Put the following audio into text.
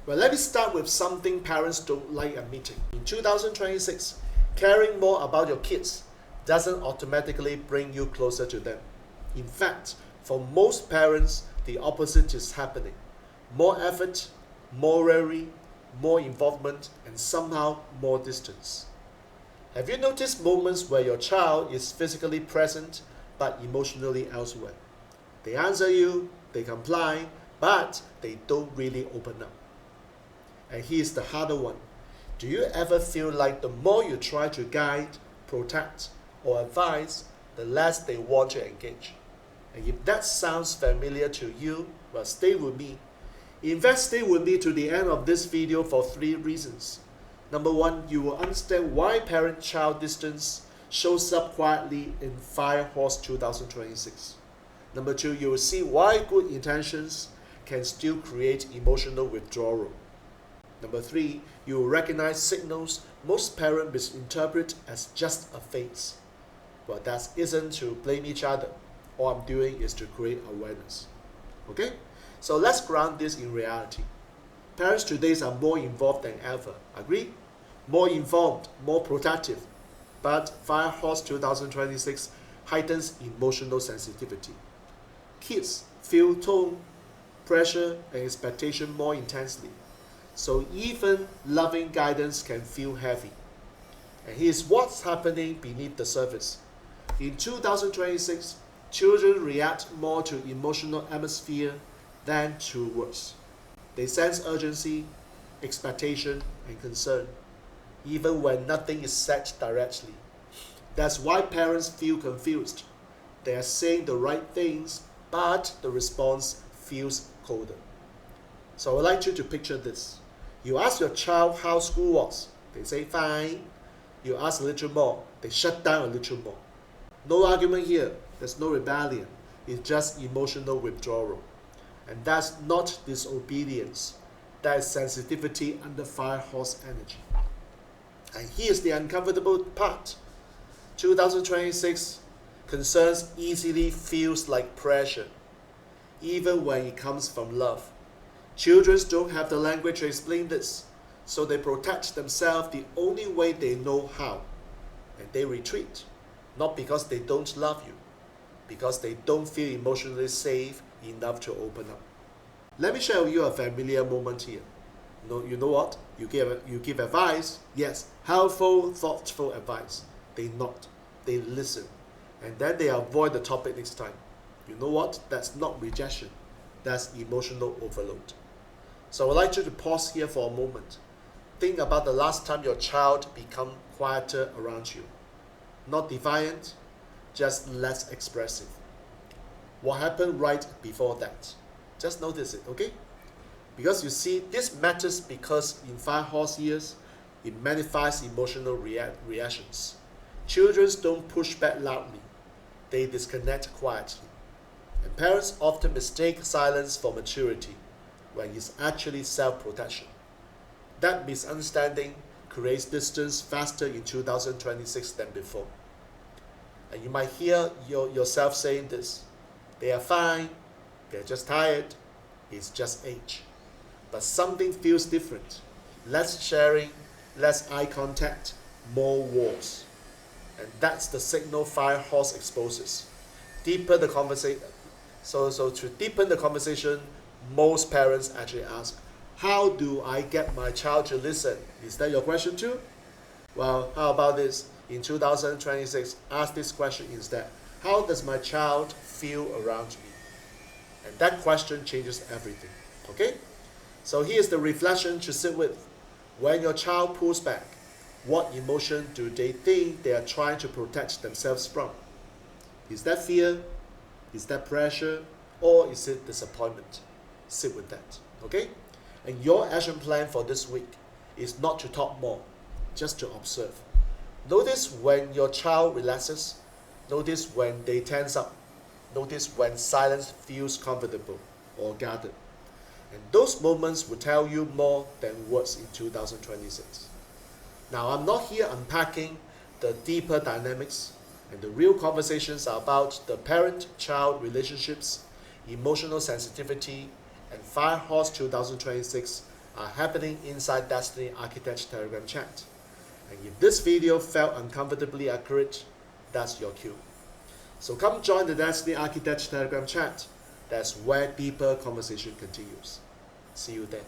Well, let me start with something parents don't like admitting. In 2026, caring more about your kids doesn't automatically bring you closer to them. In fact, for most parents, the opposite is happening. More effort, more worry, more involvement, and somehow more distance. Have you noticed moments where your child is physically present but emotionally elsewhere? They answer you, they comply, but they don't really open up. And here's the harder one. Do you ever feel like the more you try to guide, protect, or advise, the less they want to engage? And if that sounds familiar to you, well, stay with me. In fact, stay with me to the end of this video for 3 reasons. Number 1, you will understand why parent-child distance shows up quietly in Fire Horse 2026. Number 2, you will see why good intentions can still create emotional withdrawal. Number 3, you will recognize signals most parents misinterpret as just a phase. Well, that isn't to blame each other. All I'm doing is to create awareness. Okay? So let's ground this in reality. Parents today are more involved than ever. Agree? More informed, more protective. But Fire Horse 2026 heightens emotional sensitivity. Kids feel tone, pressure, and expectation more intensely. So even loving guidance can feel heavy. And here's what's happening beneath the surface. In 2026, children react more to emotional atmosphere than to words. They sense urgency, expectation, and concern, even when nothing is said directly. That's why parents feel confused. They are saying the right things, but the response feels colder. So I would like you to picture this. You ask your child how school was. They say fine. You ask a little more. They shut down a little more. No argument here. There's no rebellion. It's just emotional withdrawal. And that's not disobedience. That is sensitivity under Fire Horse energy. And here's the uncomfortable part. 2026 concerns easily feels like pressure, even when it comes from love. Children don't have the language to explain this, so they protect themselves the only way they know how. And they retreat, not because they don't love you, because they don't feel emotionally safe enough to open up. Let me share with you a familiar moment here. You know what? You give advice, yes, helpful, thoughtful advice. They nod, they listen, and then they avoid the topic next time. You know what? That's not rejection. That's emotional overload. So I'd like you to pause here for a moment. Think about the last time your child became quieter around you. Not defiant, just less expressive. What happened right before that? Just notice it, okay? Because you see, this matters because in Fire Horse years, it manifests emotional reactions. Children don't push back loudly. They disconnect quietly. And parents often mistake silence for maturity when it's actually self-protection. That misunderstanding creates distance faster in 2026 than before. And you might hear yourself saying this. They are fine, they're just tired, it's just age. But something feels different. Less sharing, less eye contact, more walls. And that's the signal Fire Horse exposes. Deepen the conversation. So to deepen the conversation, most parents actually ask, how do I get my child to listen? Is that your question too? Well, how about this? In 2026, ask this question instead. How does my child feel around me? And that question changes everything. Okay? So here's the reflection to sit with. When your child pulls back, what emotion do they think they are trying to protect themselves from? Is that fear? Is that pressure? Or is it disappointment? Sit with that. Okay? And your action plan for this week is not to talk more, just to observe. Notice when your child relaxes. Notice when they tense up. Notice when silence feels comfortable or guarded. And those moments will tell you more than words in 2026. Now, I'm not here unpacking the deeper dynamics, and the real conversations are about the parent-child relationships, emotional sensitivity, and Fire Horse 2026 are happening inside Destiny Architect Telegram chat. And if this video felt uncomfortably accurate, that's your cue. So come join the Destiny Architect Telegram chat. That's where deeper conversation continues. See you then.